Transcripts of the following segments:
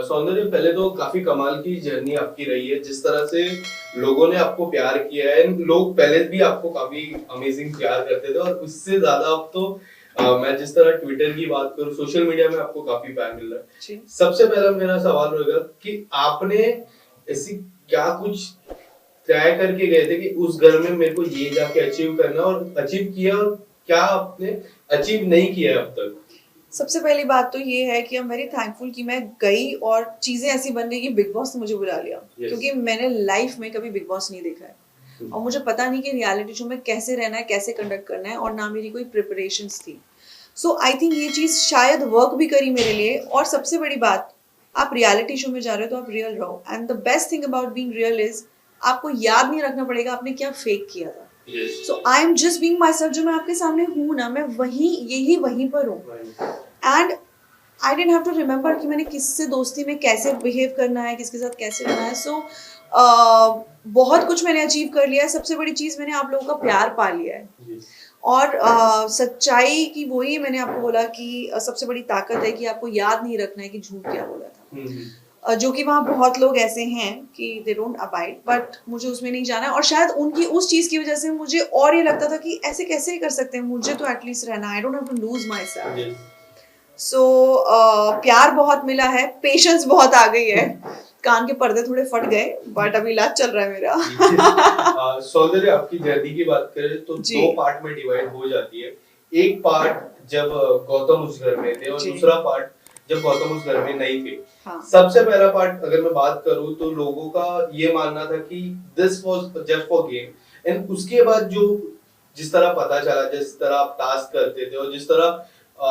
सौंदर्य, पहले तो काफी कमाल की जर्नी आपकी रही है, जिस तरह से लोगों ने आपको प्यार किया है। लोग पहले भी आपको काफी अमेजिंग प्यार करते थे, और उससे ज्यादा अब तो मैं जिस तरह ट्विटर की बात करूं, सोशल मीडिया में आपको काफी प्यार मिल रहा है। सबसे पहला मेरा सवाल होगा कि आपने ऐसी क्या कुछ तय करके गए थे कि उस घर में मेरे को ये जाके अचीव करना, और अचीव किया, और क्या आपने अचीव नहीं किया अब तक? सबसे पहली बात तो ये है कि आई एम वेरी थैंकफुल कि मैं गई और चीजें ऐसी बन गई कि बिग बॉस ने मुझे बुला लिया। क्योंकि मैंने लाइफ में कभी बिग बॉस नहीं देखा है और मुझे पता नहीं कि रियलिटी शो में कैसे रहना है, कैसे कंडक्ट करना है, और ना मेरी कोई प्रिपरेशंस थी। सो आई थिंक ये चीज शायद वर्क भी करी मेरे लिए। और सबसे बड़ी बात, आप रियलिटी शो में जा रहे हो तो आप रियल रहो, and the best thing about being real is आपको याद नहीं रखना पड़ेगा आपने क्या फेक किया था। So I am just being myself. जो मैं आपके सामने हूँ ना, मैं वहीं पर हूँ। And I don't have to remember कि मैंने किससे दोस्ती में कैसे बिहेव करना है, किसके साथ कैसे रहना है। सो बहुत कुछ मैंने अचीव कर लिया है। सबसे बड़ी चीज़, मैंने आप लोगों का प्यार पा लिया है। और सच्चाई की वही मैंने आपको बोला कि सबसे बड़ी ताकत है कि आपको याद नहीं रखना है कि झूठ क्या बोला था। जो कि वहाँ बहुत लोग ऐसे हैं कि दे डोंट अबाइड, बट मुझे उसमें नहीं जाना है। और शायद उनकी उस चीज़ की वजह से मुझे और ये लगता था कि ऐसे कैसे कर सकते हैं, मुझे तो एटलीस्ट रहना है, I don't have to lose myself. So प्यार बहुत मिला है, पेशेंस बहुत आ गई है। कान के पर्दे थोड़े फट गए, बट अभी इलाज चल रहा है मेरा। सौंदर्य, आपकी जर्नी की बात करें तो दो पार्ट में डिवाइड हो जाती है। एक पार्ट जब गौतम उस घर में थे, और दूसरा पार्ट जब गौतम उस घर में नहीं थे। हाँ। सबसे पहला पार्ट अगर मैं बात करूं तो लोगों का ये मानना था कि this was just for game, and उसके बाद जो जिस तरह पता चला, जिस तरह आप टास्क करते थे, और जिस तरह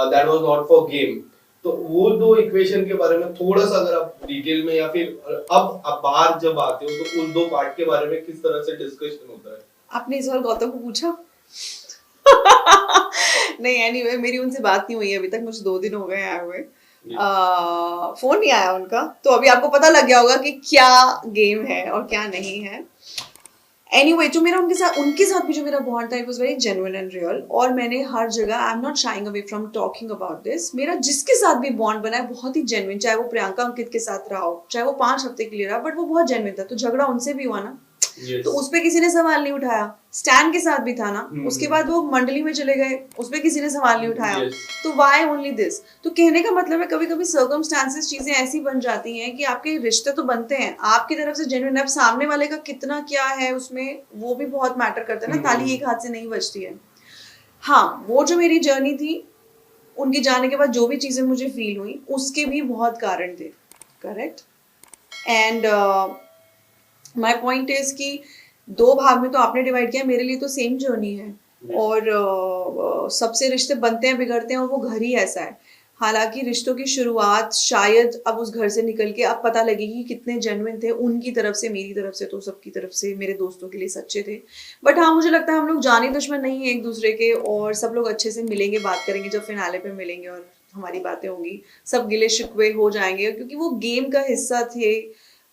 that was not for game, तो वो दो इक्वेशन के बारे में थोड़ा सा अगर आप डिटेल में, या फिर अब आप बाहर जब आते हो तो उन दो पार्ट के बारे में किस तरह से डिस्कशन होता है? आपने इस बार गौतम को पूछा? नहीं, एनीवे मेरी उनसे बात नहीं हुई है अभी तक, मुझे 2 दिन हो गए आए हुए। फोन नहीं आया उनका, तो अभी आपको पता लग गया होगा कि क्या गेम है और क्या नहीं है। एनीवे जो मेरा उनके साथ भी जो मेरा बॉन्ड था, it was very genuine and real. और मैंने हर जगह, I am not sharing away from talking about this, मेरा जिसके साथ भी बॉन्ड बना है बहुत ही जेन्युइन। चाहे वो प्रियंका अंकित के साथ रहा हो, चाहे वो 5 हफ्ते के लिए रहा, बट वो बहुत जेन्युइन था। तो झगड़ा उनसे भी हुआ ना, तो उस पर किसी ने सवाल नहीं उठाया। स्टैन के साथ भी था ना, उसके बाद वो मंडली में चले गए, उस पर किसी ने सवाल नहीं उठाया। तो व्हाई ओनली दिस? तो कहने का मतलब है कभी कभी सर्कमस्टांसेस, चीजें ऐसी बन जाती हैं कि आपके रिश्ते तो बनते हैं आपकी तरफ से जेन्युइन, अब सामने वाले का कितना क्या है उसमें, वो भी बहुत मैटर करता है ना। ताली एक हाथ से नहीं बजती है। हाँ, वो जो मेरी जर्नी थी, उनके जाने के बाद जो भी चीजें मुझे फील हुई, उसके भी बहुत कारण थे। Correct. And my point is कि 2 भाग में तो आपने डिवाइड किया, मेरे लिए तो सेम जर्नी है। और सबसे रिश्ते बनते हैं, बिगड़ते हैं, और वो घर ही ऐसा है। हालांकि रिश्तों की शुरुआत शायद अब उस घर से निकल के अब पता लगेगी कि कितने जेन्युइन थे उनकी तरफ से, मेरी तरफ से, तो सबकी तरफ से, मेरे दोस्तों के लिए सच्चे थे। बट हाँ, मुझे लगता है हम लोग जाने दुश्मन नहीं है एक दूसरे के, और सब लोग अच्छे से मिलेंगे, बात करेंगे जब फिनाले पे मिलेंगे और हमारी बातें होंगी, सब गिले शिकवे हो जाएंगे, क्योंकि वो गेम का हिस्सा थे।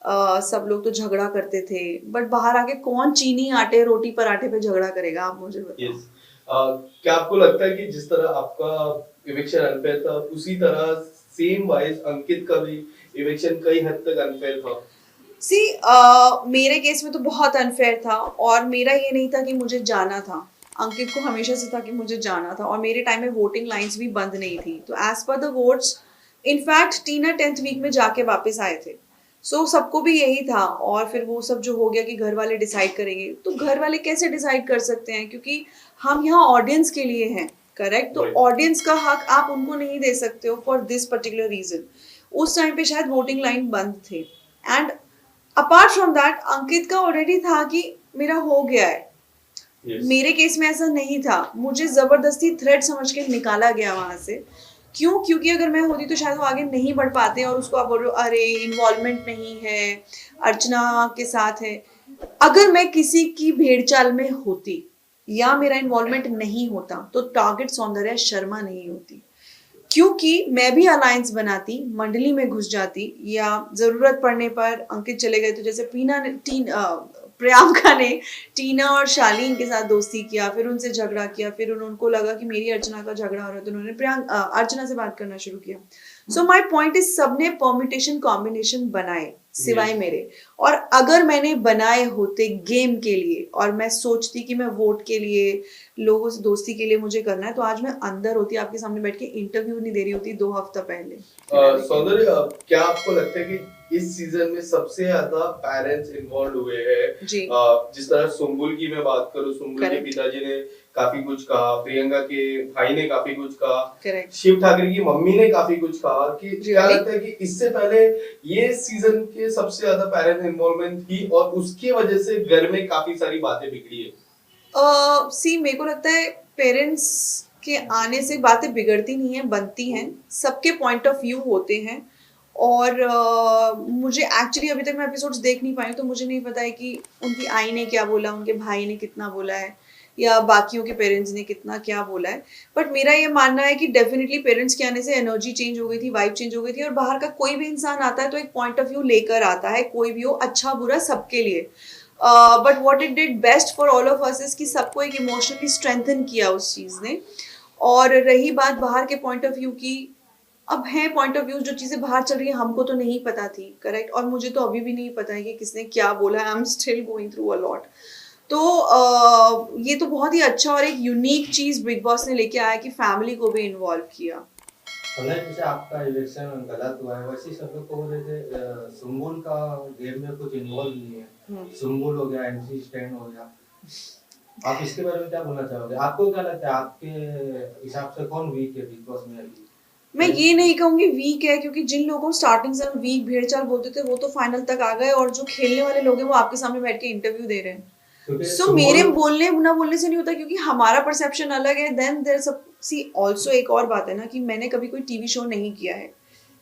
सब लोग तो झगड़ा करते थे, बट बाहर आके कौन चीनी आटे रोटी पराठे पे झगड़ा करेगा, आप मुझे बताओ। क्या आपको लगता है कि जिस तरह आपका इविक्शन अनफेयर था, उसी तरह सेम वाइज अंकित का भी इविक्शन कई हद तक अनफेयर था? सी मेरे केस में तो बहुत अनफेयर था, और मेरा ये नहीं था कि मुझे जाना था। अंकित को हमेशा से था कि मुझे जाना था, और मेरे टाइम में वोटिंग लाइंस भी बंद नहीं थी। तो as per the votes, in fact Tina 10th week में जाके वापस आए थे। सो सबको भी यही था। और फिर वो सब जो हो गया कि घर वाले डिसाइड करेंगे, तो घर वाले कैसे डिसाइड कर सकते हैं, क्योंकि हम यहाँ ऑडियंस के लिए हैं। करेक्ट। तो ऑडियंस का हक आप उनको नहीं दे सकते हो फॉर दिस पर्टिकुलर रीजन। उस टाइम पे शायद वोटिंग लाइन बंद थे। एंड अपार्ट फ्रॉम दैट, अंकित का ऑलरेडी था कि मेरा हो गया है। मेरे केस में ऐसा नहीं था, मुझे जबरदस्ती थ्रेड समझ के निकाला गया वहां से। क्यों? क्योंकि अगर मैं होती तो शायद वो आगे नहीं बढ़ पाते, और उसको आप बोल रहे हो अरे इन्वॉल्वमेंट नहीं है, अर्चना के साथ है। अगर मैं किसी की भेड़चाल में होती या मेरा इन्वॉल्वमेंट नहीं होता, तो टारगेट सौंदर्या शर्मा नहीं होती। क्योंकि मैं भी अलायंस बनाती, मंडली में घुस जाती, या जरूरत पड़ने पर अंकित चले गए तो जैसे प्रियंका ने टीना और शालीन के साथ दोस्ती किया, फिर उनसे झगड़ा किया, फिर उनको लगा कि मेरी अर्चना का झगड़ा हो रहा है, तो उन्होंने अर्चना से बात करना शुरू किया। सो माई पॉइंट इज सबने परम्यूटेशन कॉम्बिनेशन बनाए सिवाय मेरे, और अगर मैंने बनाए होते गेम के लिए और मैं सोचती कि मैं वोट के लिए, लोगों से दोस्ती के लिए मुझे करना है, तो आज मैं अंदर होती, आपके सामने बैठ के इंटरव्यू नहीं दे रही होती 2 हफ्ता पहले। सौंदर्य, क्या आपको लगता है कि इस सीजन में सबसे ज्यादा पेरेंट्स इन्वॉल्व हुए हैं? जिस तरह सुम्बुल की मैं बात करूं, सुम्बुल के पिताजी ने काफी कुछ कहा, प्रियंका के भाई ने काफी कुछ कहा, शिव ठाकरे की मम्मी ने काफी कुछ कहा, कि क्या लगता है कि इससे पहले ये सीजन के सबसे ज्यादा पेरेंट्स इन्वॉल्वमेंट थी और उसकी वजह से घर में काफी सारी बातें बिगड़ी है? सी मेरे को लगता है पेरेंट्स के आने से बातें बिगड़ती नहीं है, बनती हैं, सबके पॉइंट ऑफ व्यू होते हैं। और मुझे एक्चुअली अभी तक मैं एपिसोड्स देख नहीं पाई, तो मुझे नहीं पता है कि उनकी आई ने क्या बोला, उनके भाई ने कितना बोला है, या बाकियों के पेरेंट्स ने कितना क्या बोला है। बट मेरा ये मानना है कि डेफिनेटली पेरेंट्स के आने से एनर्जी चेंज हो गई थी, वाइब चेंज हो गई थी, और बाहर का कोई भी इंसान आता है तो एक पॉइंट ऑफ व्यू लेकर आता है, कोई भी हो, अच्छा बुरा सबके लिए। But what it did best for all of us is कि सबको एक इमोशनली स्ट्रेंथन किया उस चीज़ ने। और रही बात बाहर के पॉइंट ऑफ व्यू की, अब है पॉइंट ऑफ व्यू, जो चीज़ें बाहर चल रही है हमको तो नहीं पता थी, करेक्ट, और मुझे तो अभी भी नहीं पता है कि किसने क्या बोला, I am still going through a lot. तो ये तो बहुत ही अच्छा और एक यूनिक चीज़ बिग बॉस ने लेके आया कि फैमिली को भी इन्वॉल्व किया। जैसे आपका इलेक्शन गलत हुआ है, वैसे सब लोग को सुम्बुल का गेम में कुछ इन्वॉल्व नहीं है, सुम्बुल हो गया, एमसी स्टैंड हो गया, आप इसके बारे में क्या बोलना चाहोगे? आपको क्या लगता है, आपके हिसाब से कौन वीक है बिग बॉस में अभी? मैं ये नहीं कहूंगी वीक है, क्योंकि जिन लोगों को स्टार्टिंग से वीक भेड़चाल बोलते थे वो तो फाइनल तक आ गए, और जो खेलने वाले लोग हैं वो आपके सामने बैठ के इंटरव्यू दे रहे हैं। सो मेरे बोलने ना बोलने से नहीं होता, क्योंकि हमारा परसेप्शन अलग है। देन देयर सब सी ऑल्सो एक और बात है ना, कि मैंने कभी कोई टीवी शो नहीं किया है,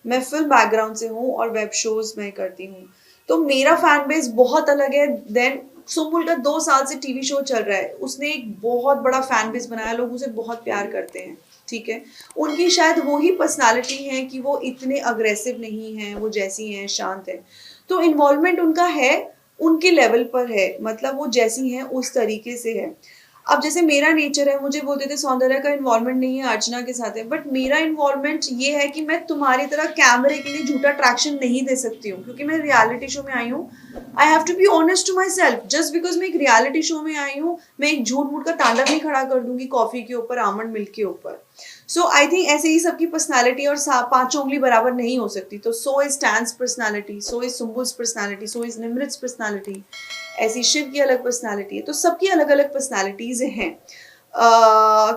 मैं फिल्म बैकग्राउंड से हूँ और वेब शोज मैं करती हूँ, तो मेरा फैन बेस बहुत अलग है। देन सुम्बुल का 2 साल से टीवी शो चल रहा है, उसने एक बहुत बड़ा फैन बेस बनाया, लोग उसे बहुत प्यार करते हैं, ठीक है। उनकी शायद वो ही पर्सनालिटी है कि वो इतने अग्रेसिव नहीं हैं, वो जैसी हैं शांत है, तो इन्वॉल्वमेंट उनका है, उनके लेवल पर है, मतलब वो जैसी हैं उस तरीके से है। अब जैसे मेरा नेचर है, मुझे बोलते थे सौंदर्य का इन्वॉल्वमेंट नहीं है, अर्चना के साथ है, बट मेरा इन्वॉल्वमेंट ये है कि मैं तुम्हारी तरह कैमरे के लिए झूठा अट्रैक्शन नहीं दे सकती हूँ, क्योंकि मैं रियलिटी शो में आई हूँ। I have to be honest to myself, just because मैं एक रियलिटी शो में आई हूँ, मैं एक झूठ मूठ का तांडव नहीं खड़ा कर दूंगी कॉफी के ऊपर, आमंड मिल्क के ऊपर। सो आई थिंक ऐसे ही सबकी पर्सनालिटी और 5 उंगली बराबर नहीं हो सकती। तो सो इज टैन्स personality, so is Sumbul's personality, so is निमृत's पर्सनालिटी, ऐसी शिव की अलग पर्सनालिटी है, तो सबकी अलग अलग पर्सनालिटीज हैं।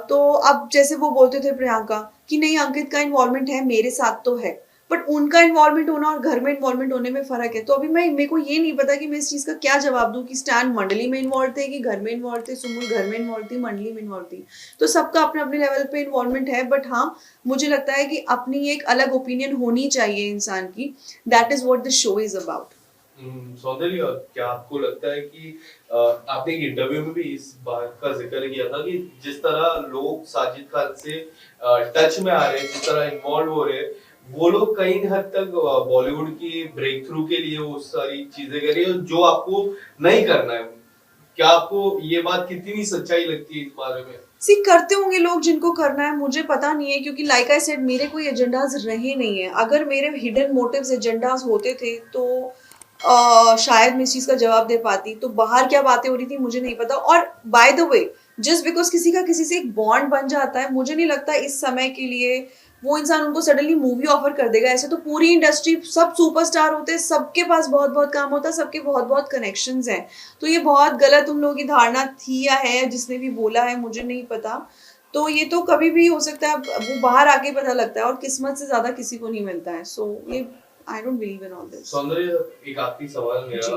तो अब जैसे वो बोलते थे प्रियंका कि नहीं अंकित का इन्वॉल्वमेंट है, मेरे साथ तो है, बट उनका इन्वॉल्वमेंट होना और घर में इन्वॉल्वमेंट होने में फर्क है। तो अभी मेरे को ये नहीं पता कि मैं इस चीज़ का क्या जवाब दूं कि स्टैन मंडली में इन्वॉल्व थे कि घर में इन्वॉल्व थे, सुमुल घर में इन्वॉल्व थी, मंडली में इन्वॉल्व थी, तो सबका अपने अपने लेवल पे इन्वॉल्वमेंट है। बट हाँ, मुझे लगता है कि अपनी एक अलग ओपिनियन होनी चाहिए इंसान की, that is what the show is about. सौंदर्य, क्या आपको लगता है कि आपने एक इंटरव्यू में भी इस बात का जिक्र किया था कि जिस तरह लोग साजिद खान से टच में आ रहे हैं, जिस तरह इन्वॉल्व हो रहे हैं, वो लोग कई हद तक बॉलीवुड की ब्रेक थ्रू के लिए वो सारी चीजें कर रही है जो आपको नहीं करना है? क्या आपको ये बात कितनी सच्चाई लगती है इस बारे में? करते होंगे लोग जिनको करना है, मुझे पता नहीं है, क्योंकि लाइक आई सेड मेरे कोई एजेंडाज रहे नहीं है। अगर मेरे हिडन मोटिव्स एजेंडाज होते थे तो शायद मैं इस चीज का जवाब दे पाती। तो बाहर क्या बातें हो रही थी मुझे नहीं पता। और by the way, just because किसी का किसी से एक बॉन्ड बन जाता है, मुझे नहीं लगता इस समय के लिए वो इंसान उनको सडनली मूवी ऑफर कर देगा। ऐसे तो पूरी इंडस्ट्री सब सुपरस्टार होते हैं, सबके पास बहुत बहुत काम होता है, सबके बहुत बहुत कनेक्शंस हैं। तो ये बहुत गलत उन लोगों की धारणा थी या है, जिसने भी बोला है मुझे नहीं पता। तो ये तो कभी भी हो सकता है, वो बाहर आके पता लगता है, और किस्मत से ज्यादा किसी को नहीं मिलता है। सो ये I don't believe in all this. सौंदर्य, एक आखिरी सवाल मेरा,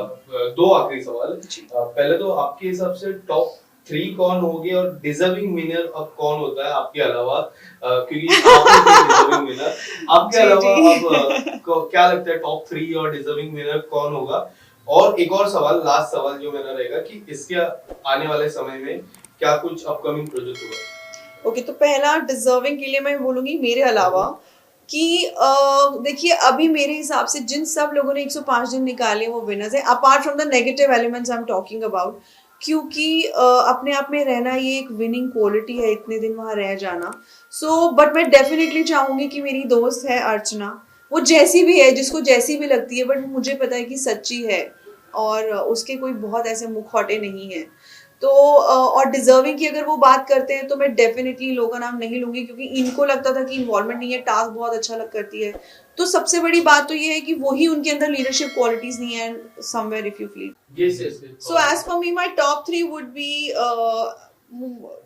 2 आखिरी सवाल। पहले तो आपके हिसाब से टॉप 3 कौन होंगे और डिजर्विंग विनर अब कौन होता है आपके अलावा? क्योंकि आप डिजर्विंग विनर, आपके अलावा अब क्या लगता है टॉप 3 और डिजर्विंग विनर कौन होगा? और एक और सवाल, लास्ट सवाल जो मेरा रहेगा कि इसके आने वाले समय में क्या कुछ अपकमिंग प्रोजेक्ट होगा? ओके, तो पहला डिजर्विंग के लिए मैं बोलूंगी मेरे अलावा कि देखिए अभी मेरे हिसाब से जिन सब लोगों ने 105 दिन निकाले वो विनर्स है, apart from the negative elements I am talking about. क्योंकि अपने आप में रहना ये एक विनिंग क्वालिटी है, इतने दिन वहाँ रह जाना. सो बट मैं डेफिनेटली चाहूंगी कि मेरी दोस्त है अर्चना, वो जैसी भी है, जिसको जैसी भी लगती है, बट मुझे पता है कि सच्ची है और उसके कोई बहुत ऐसे मुखौटे नहीं है. तो और डिजर्विंग की अगर वो बात करते हैं तो मैं डेफिनेटली लोगों का नाम नहीं लूंगी, क्योंकि इनको लगता था कि इन्वॉल्वमेंट नहीं है, टास्क बहुत अच्छा लग करती है. तो सबसे बड़ी बात तो ये है कि वही उनके अंदर लीडरशिप क्वालिटीज नहीं है somewhere if you feel. Yes, yes, yes. So as for me, my top 3 would be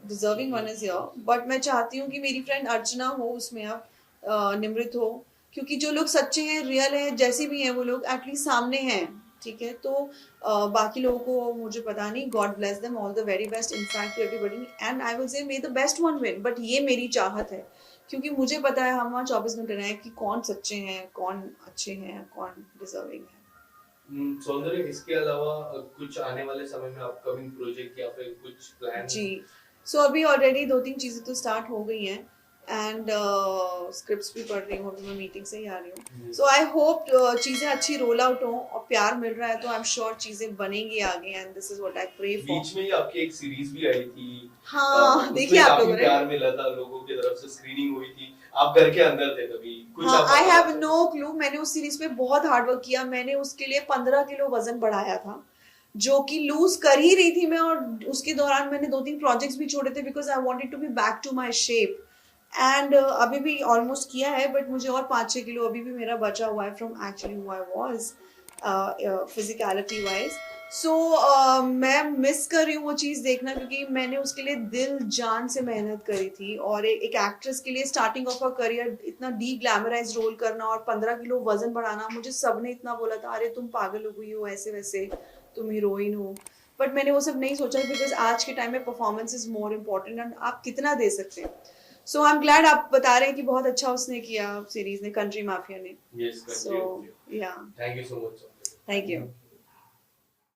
deserving one is here, but मैं चाहती हूँ कि मेरी फ्रेंड अर्चना हो उसमें, अब निमृत हो, क्योंकि जो लोग सच्चे हैं, रियल हैं, जैसे भी हैं वो लोग एटलीस्ट सामने हैं. ठीक है, तो बाकी लोगों को मुझे पता नहीं. God bless them, all the very best in fact to everybody, and I will say may the best one win. But ये मेरी चाहत है, क्योंकि मुझे पता है हम वहाँ 24 घंटे रहे कि कौन सच्चे हैं, कौन अच्छे हैं, कौन डिजर्विंग है. सौंदर्य, इसके अलावा कुछ आने वाले समय में अपकमिंग प्रोजेक्ट या फिर कुछ प्लान? जी, सो अभी ऑलरेडी 2-3 चीज़ें तो स्टार्ट हो गई हैं, एंड स्क्रिप्ट्स भी पढ़ रही हूँ, अभी मैं मीटिंग से ही आ रही हूँ. सो आई होप चीज़ें अच्छी रोल आउट हो, और प्यार मिल रहा है तो आई एम श्योर चीज़ें बनेंगी आगे, and this is what I pray for. बीच में ही आपकी एक सीरीज भी आई थी. हाँ, देखिए आप लोगों ने. प्यार मिला था, लोगों की तरफ से स्क्रीनिंग हुई थी, आप घर के अंदर थे तभी कुछ. हाँ, आई हैव नो क्लू. मैंने उस सीरीज पे बहुत हार्ड वर्क किया. मैंने उसके लिए 15 किलो वजन बढ़ाया था, जो कि लूज कर ही रही थी मैं, और उसके दौरान मैंने 2-3 प्रोजेक्ट्स भी छोड़े थे because I wanted to be back to my shape. And अभी भी ऑलमोस्ट किया है, बट मुझे और 5-6 किलो अभी भी मेरा बचा हुआ है from actually who I was physicality wise. So मैं मिस कर रही हूँ वो चीज़ देखना, क्योंकि मैंने उसके लिए दिल जान से मेहनत करी थी. और एक एक्ट्रेस के लिए स्टार्टिंग ऑफ अ करियर इतना डी ग्लैमराइज रोल करना और 15 किलो वजन बढ़ाना, मुझे सबने इतना बोला था, अरे तुम पागल हो गई हो, ऐसे वैसे तुम हीरोइन हो. बट मैंने वो सब नहीं सोचा, बिकॉज आज के टाइम में performance is more important, and आप कितना दे सकते हैं. सो आई एम ग्लैड आप बता रहे हैं कि बहुत अच्छा उसने किया सीरीज ने, कंट्री माफिया ने. Yes, सो या, thank you so much. Thank you.